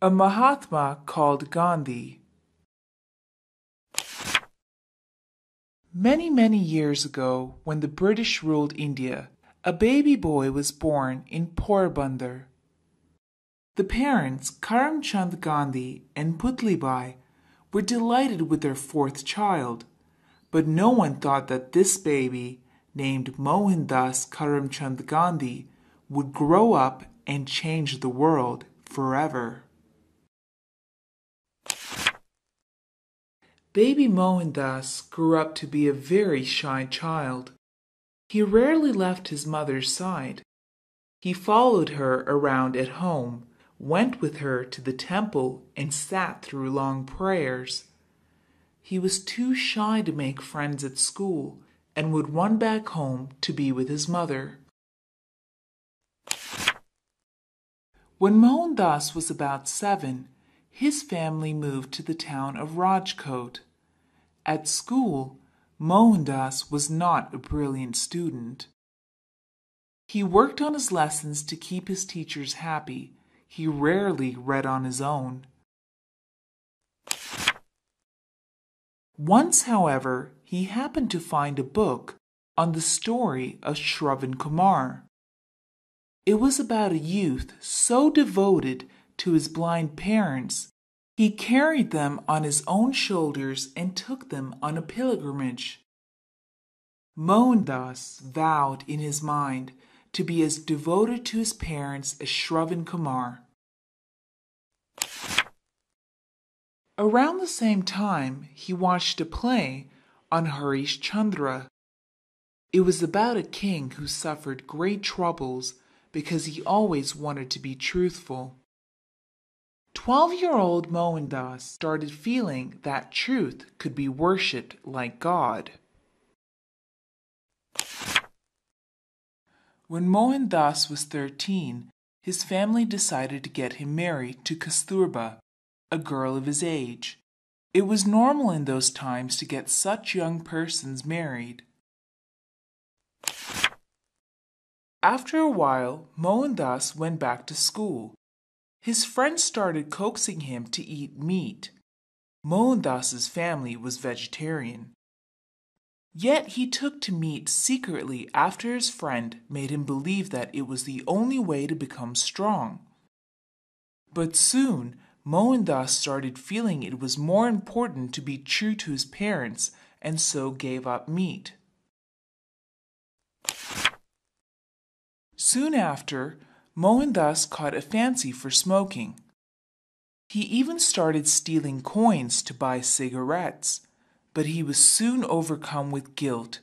A Mahatma called Gandhi. Many, many years ago, when the British ruled India, a baby boy was born in Porbandar. The parents, Karamchand Gandhi and Putlibai, were delighted with their fourth child, but no one thought that this baby, named Mohandas Karamchand Gandhi, would grow up and change the world forever. Baby Mohandas grew up to be a very shy child. He rarely left his mother's side. He followed her around at home, went with her to the temple, and sat through long prayers. He was too shy to make friends at school and would run back home to be with his mother. When Mohandas was about 7, his family moved to the town of Rajkot. At school, Mohandas was not a brilliant student. He worked on his lessons to keep his teachers happy. He rarely read on his own. Once, however, he happened to find a book on the story of Shravan Kumar. It was about a youth so devoted to his blind parents, he carried them on his own shoulders and took them on a pilgrimage. Mohandas vowed in his mind to be as devoted to his parents as Shravan Kumar. Around the same time, he watched a play on Harish Chandra. It was about a king who suffered great troubles because he always wanted to be truthful. 12-year-old Mohandas started feeling that truth could be worshipped like God. When Mohandas was 13, his family decided to get him married to Kasturba, a girl of his age. It was normal in those times to get such young persons married. After a while, Mohandas went back to school. His friends started coaxing him to eat meat. Mohandas's family was vegetarian. Yet he took to meat secretly after his friend made him believe that it was the only way to become strong. But soon, Mohandas started feeling it was more important to be true to his parents and so gave up meat. Soon after, Mohandas caught a fancy for smoking. He even started stealing coins to buy cigarettes, but he was soon overcome with guilt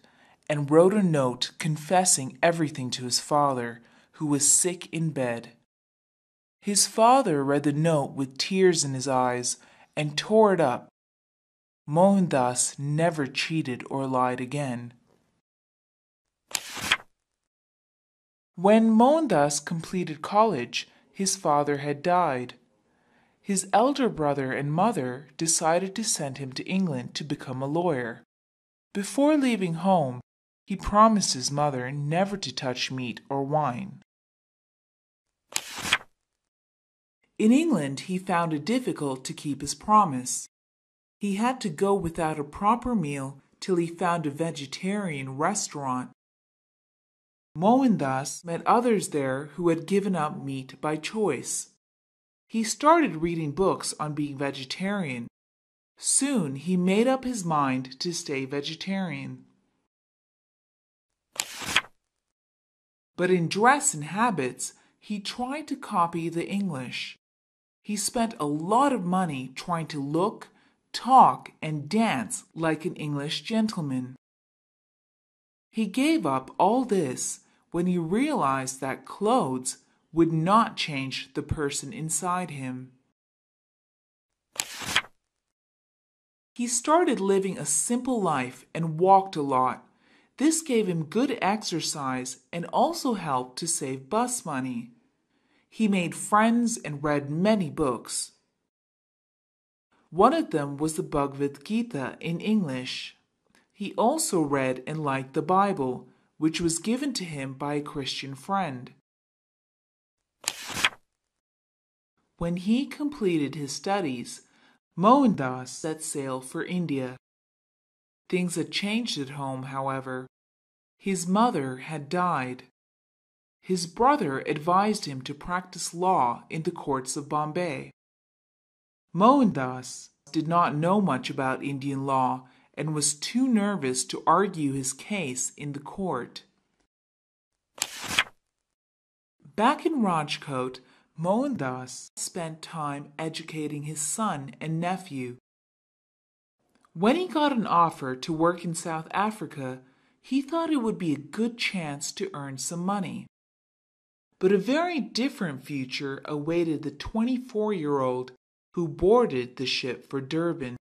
and wrote a note confessing everything to his father, who was sick in bed. His father read the note with tears in his eyes and tore it up. Mohandas never cheated or lied again. When Mohandas completed college, his father had died. His elder brother and mother decided to send him to England to become a lawyer. Before leaving home, he promised his mother never to touch meat or wine. In England, he found it difficult to keep his promise. He had to go without a proper meal till he found a vegetarian restaurant. Mohandas met others there who had given up meat by choice. He started reading books on being vegetarian. Soon he made up his mind to stay vegetarian. But in dress and habits, he tried to copy the English. He spent a lot of money trying to look, talk, and dance like an English gentleman. He gave up all this when he realized that clothes would not change the person inside him. He started living a simple life and walked a lot. This gave him good exercise and also helped to save bus money. He made friends and read many books. One of them was the Bhagavad Gita in English. He also read and liked the Bible, which was given to him by a Christian friend. When he completed his studies, Mohandas set sail for India. Things had changed at home, however. His mother had died. His brother advised him to practice law in the courts of Bombay. Mohandas did not know much about Indian law and was too nervous to argue his case in the court. Back in Rajkot, Mohandas spent time educating his son and nephew. When he got an offer to work in South Africa, he thought it would be a good chance to earn some money. But a very different future awaited the 24-year-old who boarded the ship for Durban.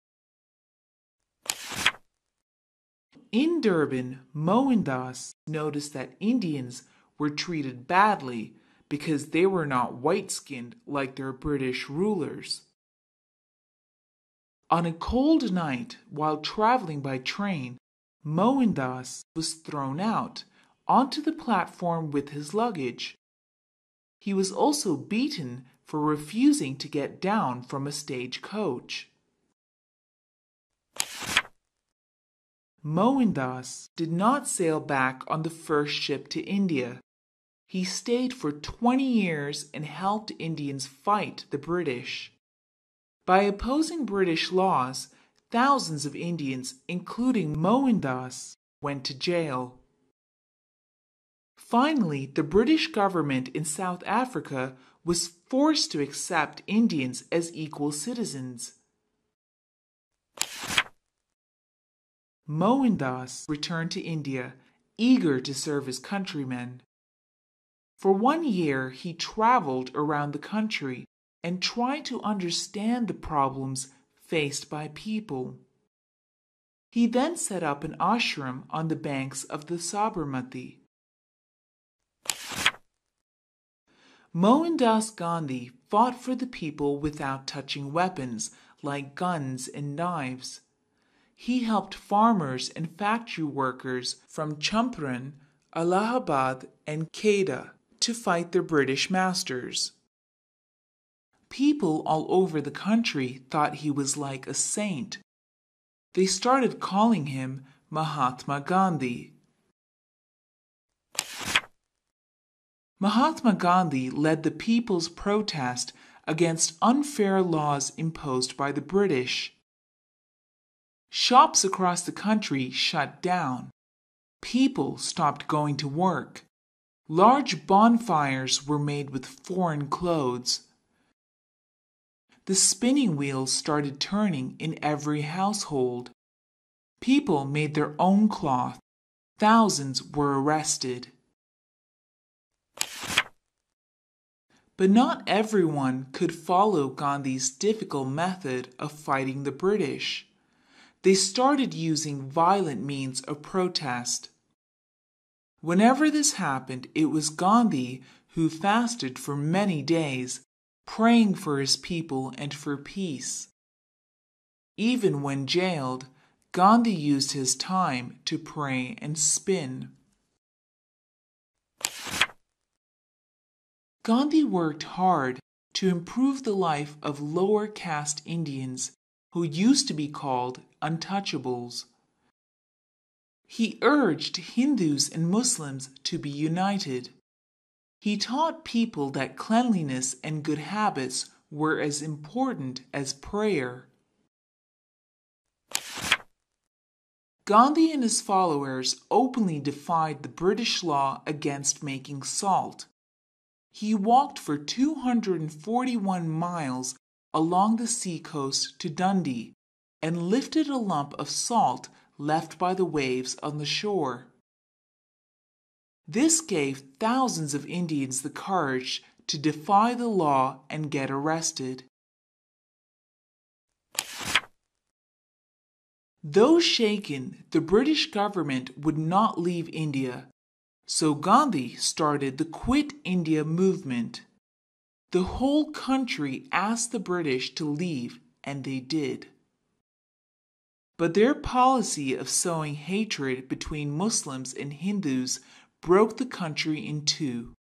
In Durban, Mohandas noticed that Indians were treated badly because they were not white-skinned like their British rulers. On a cold night, while traveling by train, Mohandas was thrown out onto the platform with his luggage. He was also beaten for refusing to get down from a stagecoach. Mohandas did not sail back on the first ship to India. He stayed for 20 years and helped Indians fight the British. By opposing British laws, thousands of Indians, including Mohandas, went to jail. Finally, the British government in South Africa was forced to accept Indians as equal citizens. Mohandas returned to India, eager to serve his countrymen. For 1 year, he traveled around the country and tried to understand the problems faced by people. He then set up an ashram on the banks of the Sabarmati. Mohandas Gandhi fought for the people without touching weapons like guns and knives. He helped farmers and factory workers from Champaran, Allahabad, and Kedah to fight their British masters. People all over the country thought he was like a saint. They started calling him Mahatma Gandhi. Mahatma Gandhi led the people's protest against unfair laws imposed by the British. Shops across the country shut down. People stopped going to work. Large bonfires were made with foreign clothes. The spinning wheels started turning in every household. People made their own cloth. Thousands were arrested. But not everyone could follow Gandhi's difficult method of fighting the British. They started using violent means of protest. Whenever this happened, it was Gandhi who fasted for many days, praying for his people and for peace. Even when jailed, Gandhi used his time to pray and spin. Gandhi worked hard to improve the life of lower caste Indians who used to be called untouchables. He urged Hindus and Muslims to be united. He taught people that cleanliness and good habits were as important as prayer. Gandhi and his followers openly defied the British law against making salt. He walked for 241 miles along the seacoast to Dundee and lifted a lump of salt left by the waves on the shore. This gave thousands of Indians the courage to defy the law and get arrested. Though shaken, the British government would not leave India, so Gandhi started the Quit India movement. The whole country asked the British to leave, and they did. But their policy of sowing hatred between Muslims and Hindus broke the country in two.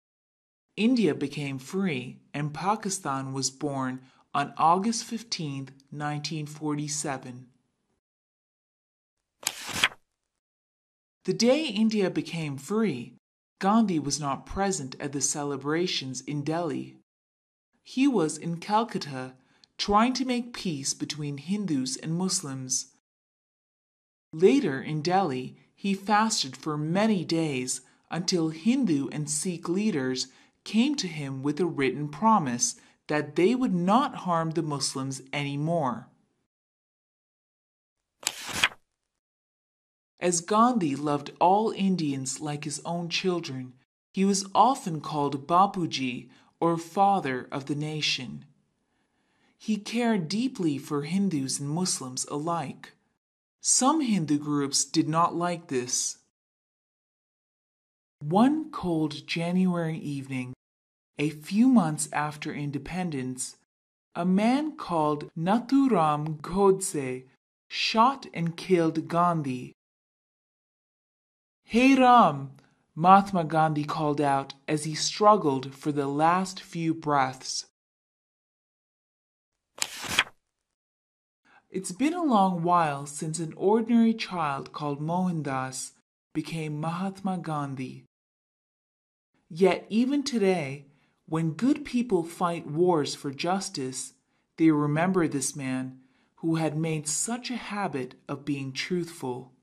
India became free and Pakistan was born on August 15, 1947. The day India became free, Gandhi was not present at the celebrations in Delhi. He was in Calcutta trying to make peace between Hindus and Muslims. Later in Delhi, he fasted for many days until Hindu and Sikh leaders came to him with a written promise that they would not harm the Muslims anymore. As Gandhi loved all Indians like his own children, he was often called Bapuji, or Father of the Nation. He cared deeply for Hindus and Muslims alike. Some Hindu groups did not like this. One cold January evening, a few months after independence, a man called Nathuram Godse shot and killed Gandhi. "Hey Ram!" Mahatma Gandhi called out as he struggled for the last few breaths. It's been a long while since an ordinary child called Mohandas became Mahatma Gandhi. Yet even today, when good people fight wars for justice, they remember this man who had made such a habit of being truthful.